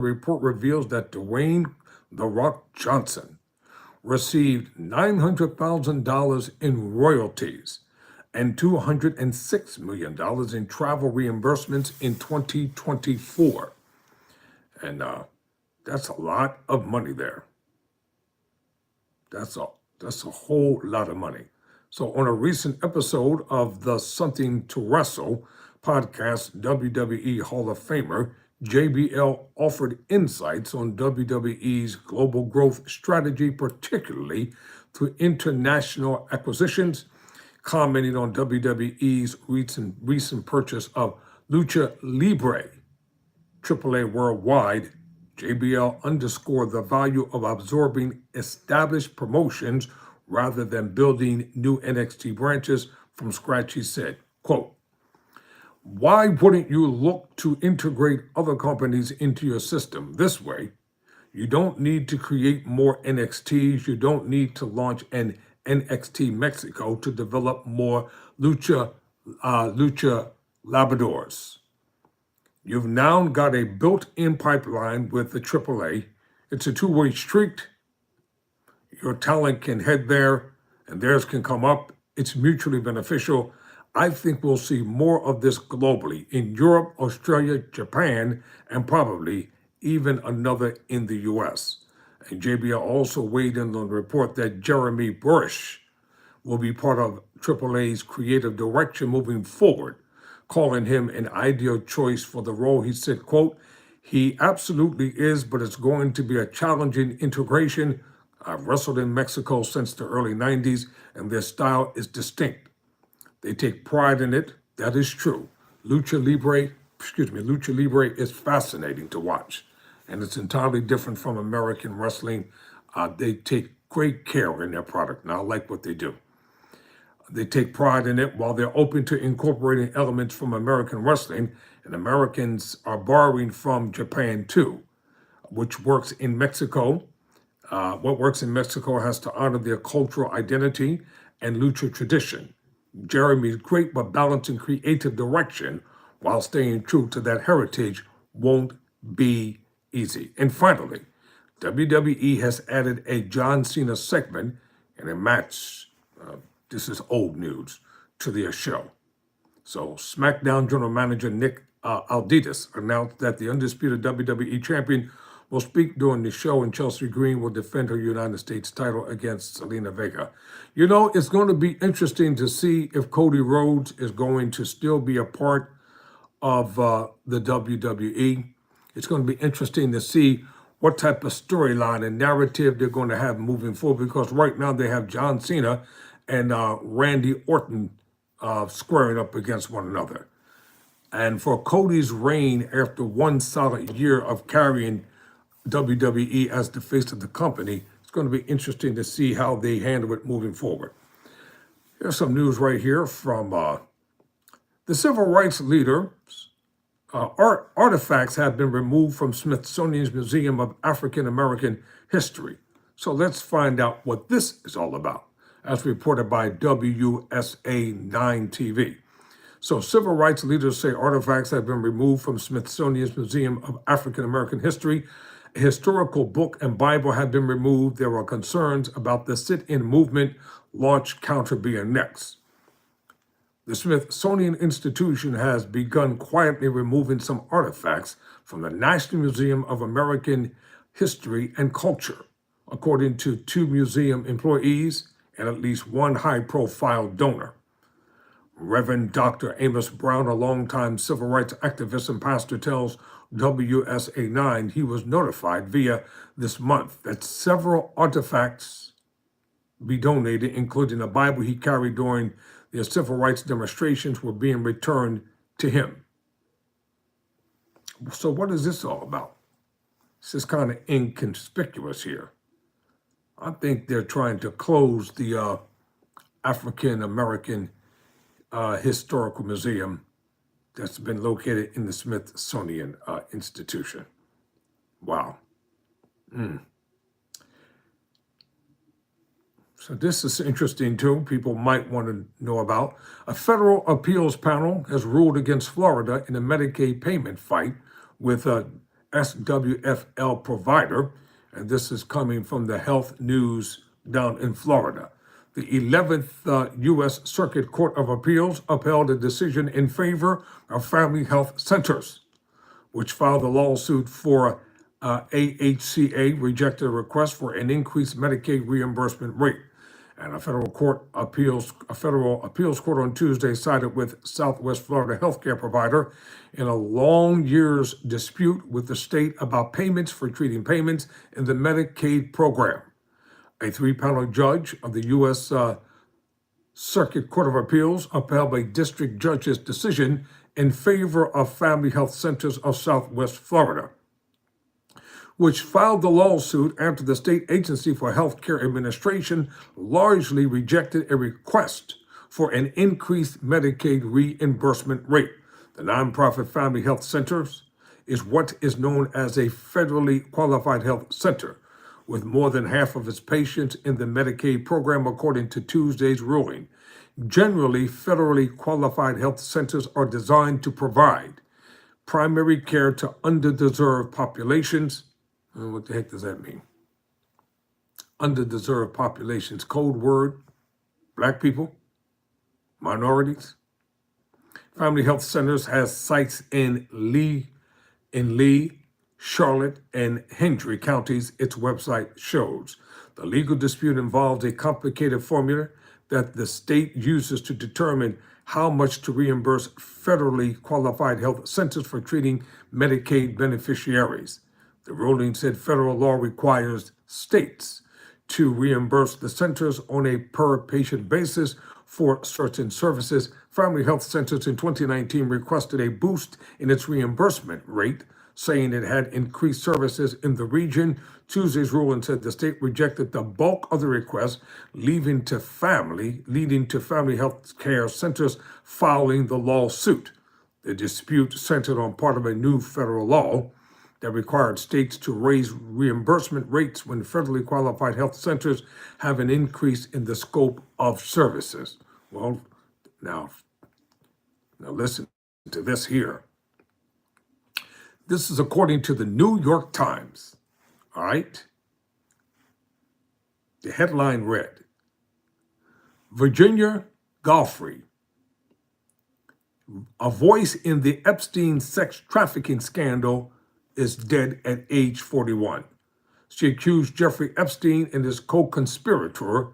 The report reveals that Dwayne "The Rock" Johnson received $900,000 in royalties and $206 million in travel reimbursements in 2024. And that's a lot of money there. That's a whole lot of money. So on a recent episode of the Something to Wrestle podcast, WWE Hall of Famer JBL offered insights on WWE's global growth strategy, particularly through international acquisitions, commenting on WWE's recent purchase of Lucha Libre AAA Worldwide. JBL underscored the value of absorbing established promotions rather than building new NXT branches from scratch. He said, quote, "Why wouldn't you look to integrate other companies into your system this way? You don't need to create more NXTs. You don't need to launch an NXT Mexico to develop more Lucha Labradors. You've now got a built-in pipeline with the AAA. It's a two-way street. Your talent can head there and theirs can come up. It's mutually beneficial. I think we'll see more of this globally in Europe, Australia, Japan, and probably even another in the US." And JBL also weighed in on the report that Jeremy Bush will be part of AAA's creative direction moving forward, calling him an ideal choice for the role. He said, quote, "He absolutely is, but it's going to be a challenging integration. I've wrestled in Mexico since the early 90s, and their style is distinct. They take pride in it. That is true. Lucha Libre is fascinating to watch, and it's entirely different from American wrestling. They take great care in their product, and I like what they do. They take pride in it while they're open to incorporating elements from American wrestling, and Americans are borrowing from Japan too, which works in Mexico. What works in Mexico has to honor their cultural identity and lucha tradition. Jeremy's great, but balancing creative direction while staying true to that heritage won't be easy." And finally, WWE has added a John Cena segment in a match. This is old news to their show. So SmackDown General Manager Nick Aldis announced that the undisputed WWE champion will speak during the show, and Chelsea Green will defend her United States title against Zelina Vega. You know, it's going to be interesting to see if Cody Rhodes is going to still be a part of the WWE. It's going to be interesting to see what type of storyline and narrative they're going to have moving forward, because right now they have John Cena and Randy Orton squaring up against one another. And for Cody's reign after one solid year of carrying WWE as the face of the company, it's going to be interesting to see how they handle it moving forward. Here's some news right here from the civil rights leader. Artifacts have been removed from Smithsonian's Museum of African American History. So let's find out what this is all about, as reported by WSA 9 TV. So civil rights leaders say artifacts have been removed from Smithsonian's Museum of African American History. A historical book and Bible have been removed. There are concerns about the sit-in movement launch counter being next. The Smithsonian Institution has begun quietly removing some artifacts from the National Museum of American History and Culture, according to 2 museum employees and at least one high-profile donor. Reverend Dr. Amos Brown, a longtime civil rights activist and pastor, tells WSA 9 he was notified via this month that several artifacts be donated, including a Bible he carried during the civil rights demonstrations, were being returned to him. So what is this all about? This is kind of inconspicuous here. I think they're trying to close the African American Historical Museum that's been located in the Smithsonian Institution. Wow. So this is interesting too. People might want to know about. A federal appeals panel has ruled against Florida in a Medicaid payment fight with SWFL provider, and this is coming from the Health News down in Florida. The 11th U.S. Circuit Court of Appeals upheld a decision in favor of family health centers, which filed a lawsuit for AHCA rejected a request for an increased Medicaid reimbursement rate. And a federal appeals court on Tuesday sided with Southwest Florida healthcare provider in a long years dispute with the state about payments for treating payments in the Medicaid program. A three-panel judge of the U.S. Circuit Court of Appeals upheld a district judge's decision in favor of Family Health Centers of Southwest Florida, which filed the lawsuit after the state agency for healthcare administration largely rejected a request for an increased Medicaid reimbursement rate. The nonprofit Family Health Centers is what is known as a federally qualified health center, with more than half of its patients in the Medicaid program, according to Tuesday's ruling. Generally, federally qualified health centers are designed to provide primary care to underdeserved populations. What the heck does that mean? Underdeserved populations, code word, black people, minorities. Family Health Centers has sites in Lee, Charlotte, and Hendry counties, its website shows. The legal dispute involves a complicated formula that the state uses to determine how much to reimburse federally qualified health centers for treating Medicaid beneficiaries. The ruling said federal law requires states to reimburse the centers on a per-patient basis for certain services. Family Health Centers in 2019 requested a boost in its reimbursement rate, saying it had increased services in the region. Tuesday's ruling said the state rejected the bulk of the request, leading to family health care centers filing the lawsuit. The dispute centered on part of a new federal law that required states to raise reimbursement rates when federally qualified health centers have an increase in the scope of services. Well, now listen to this here. This is according to the New York Times, all right? The headline read, Virginia Goffrey, a voice in the Epstein sex trafficking scandal, is dead at age 41. She accused Jeffrey Epstein and his co-conspirator,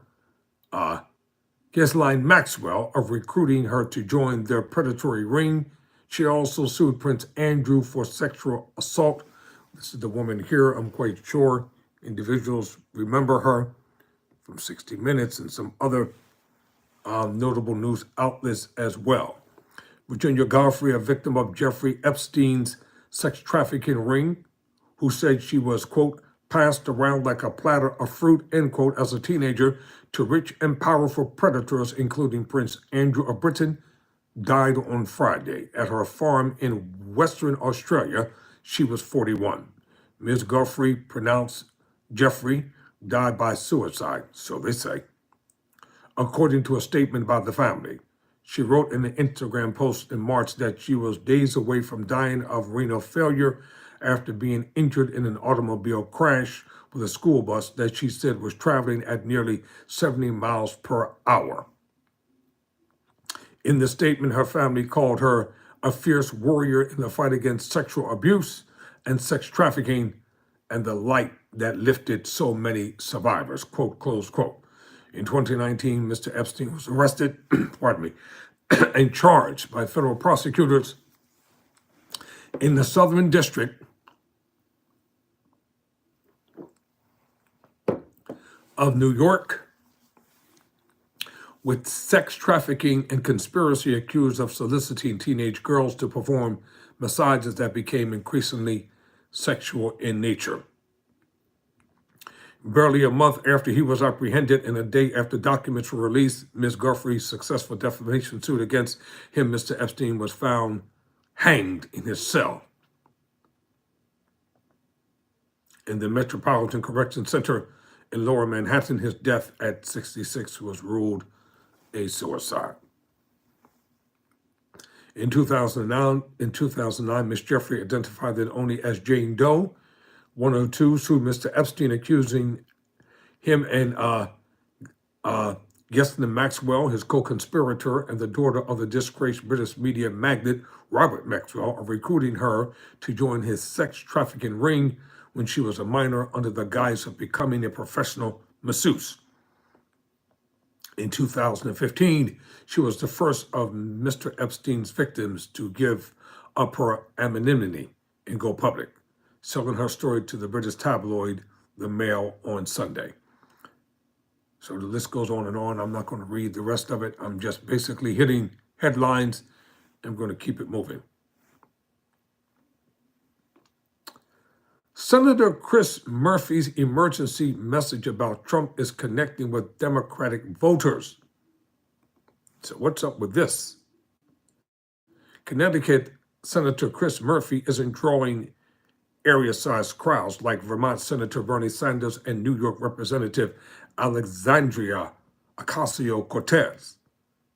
Ghislaine Maxwell, of recruiting her to join their predatory ring. She also sued Prince Andrew for sexual assault. This is the woman here. I'm quite sure individuals remember her from 60 Minutes and some other notable news outlets as well. Virginia Goffrey, a victim of Jeffrey Epstein's sex trafficking ring, who said she was, quote, passed around like a platter of fruit, end quote, as a teenager to rich and powerful predators, including Prince Andrew of Britain, died on Friday at her farm in Western Australia. She was 41. Ms. Goffrey, pronounced Jeffrey, died by suicide, so they say, according to a statement by the family. She wrote in an Instagram post in March that she was days away from dying of renal failure after being injured in an automobile crash with a school bus that she said was traveling at nearly 70 miles per hour. In the statement, her family called her a fierce warrior in the fight against sexual abuse and sex trafficking and the light that lifted so many survivors, quote, close quote. In 2019, Mr. Epstein was arrested, pardon me, and charged by federal prosecutors in the Southern District of New York with sex trafficking and conspiracy, accused of soliciting teenage girls to perform massages that became increasingly sexual in nature. Barely a month after he was apprehended and a day after documents were released, Ms. Goffrey's successful defamation suit against him, Mr. Epstein was found hanged in his cell in the Metropolitan Correction Center in Lower Manhattan. His death at 66 was ruled a suicide. In 2009, Miss Jeffrey, identified then only as Jane Doe 102, sued Mr. Epstein, accusing him and Ghislaine Maxwell, his co-conspirator and the daughter of the disgraced British media magnate Robert Maxwell, of recruiting her to join his sex trafficking ring when she was a minor under the guise of becoming a professional masseuse. In 2015, she was the first of Mr. Epstein's victims to give up her anonymity and go public, selling her story to the British tabloid The Mail on Sunday. So the list goes on and on. I'm not going to read the rest of it. I'm just basically hitting headlines. I'm going to keep it moving. Senator Chris Murphy's emergency message about Trump is connecting with Democratic voters. So what's up with this? Connecticut Senator Chris Murphy isn't drawing area-sized crowds like Vermont Senator Bernie Sanders and New York Representative Alexandria Ocasio-Cortez.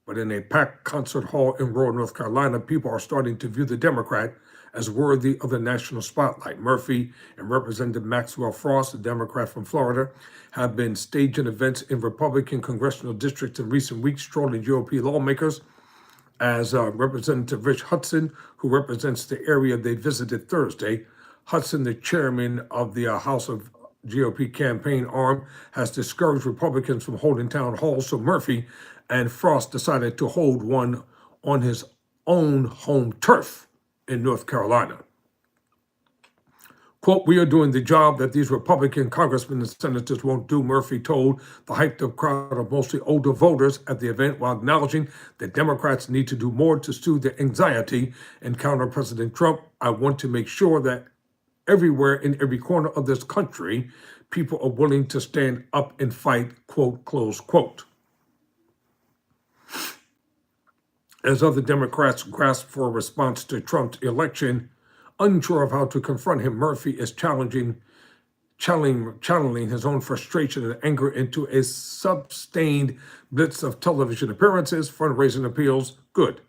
But in a packed concert hall in rural North Carolina, people are starting to view the Democrat as worthy of the national spotlight. Murphy and Representative Maxwell Frost, a Democrat from Florida, have been staging events in Republican congressional districts in recent weeks, trolling GOP lawmakers, as Representative Rich Hudson, who represents the area they visited Thursday. Hudson, the chairman of the House of GOP campaign arm, has discouraged Republicans from holding town halls, so Murphy and Frost decided to hold one on his own home turf in North Carolina. Quote, "We are doing the job that these Republican congressmen and senators won't do," Murphy told the hyped-up crowd of mostly older voters at the event, while acknowledging that Democrats need to do more to soothe their anxiety and counter President Trump. "I want to make sure that everywhere in every corner of this country, people are willing to stand up and fight," quote, close quote. As other Democrats grasp for a response to Trump's election, unsure of how to confront him, Murphy is channeling his own frustration and anger into a sustained blitz of television appearances, fundraising appeals, good,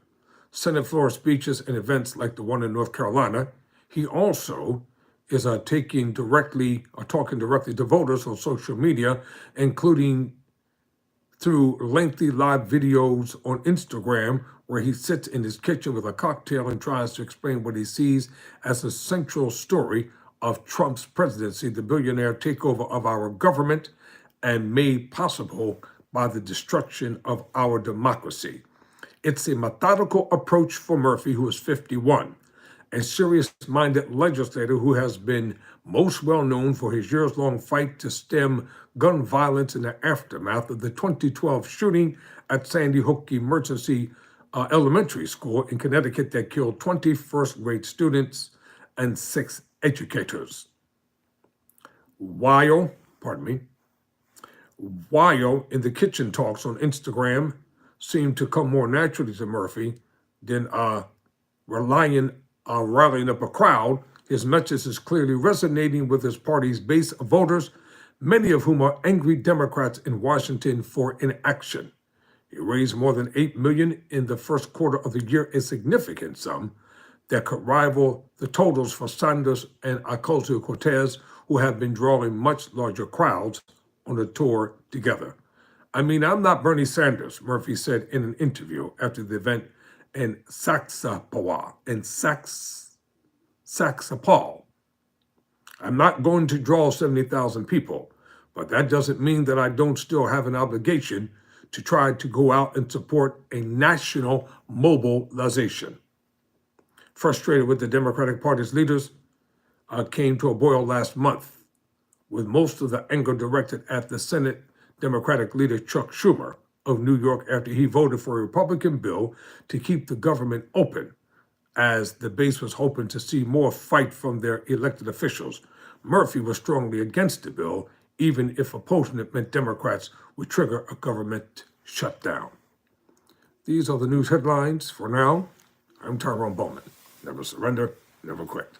Senate floor speeches, and events like the one in North Carolina. He also is talking directly to voters on social media, including through lengthy live videos on Instagram, where he sits in his kitchen with a cocktail and tries to explain what he sees as the central story of Trump's presidency, the billionaire takeover of our government, and made possible by the destruction of our democracy. It's a methodical approach for Murphy, who is 51, a serious-minded legislator who has been most well known for his years-long fight to stem gun violence in the aftermath of the 2012 shooting at Sandy Hook Emergency Elementary School in Connecticut that killed 20 first-grade students and 6 educators. While in the kitchen talks on Instagram seemed to come more naturally to Murphy than rallying up a crowd, his message is clearly resonating with his party's base of voters, many of whom are angry Democrats in Washington for inaction. He raised more than $8 million in the first quarter of the year, a significant sum that could rival the totals for Sanders and Ocasio-Cortez, who have been drawing much larger crowds on the tour together. "I mean, I'm not Bernie Sanders," Murphy said in an interview after the event in Saxapaw. "I'm not going to draw 70,000 people, but that doesn't mean that I don't still have an obligation to try to go out and support a national mobilization." Frustrated with the Democratic Party's leaders came to a boil last month, with most of the anger directed at the Senate Democratic leader Chuck Schumer of New York after he voted for a Republican bill to keep the government open, as the base was hoping to see more fight from their elected officials. Murphy was strongly against the bill, even if opposing it meant Democrats would trigger a government shutdown. These are the news headlines for now. I'm Tyrone Bowman. Never surrender, never quit.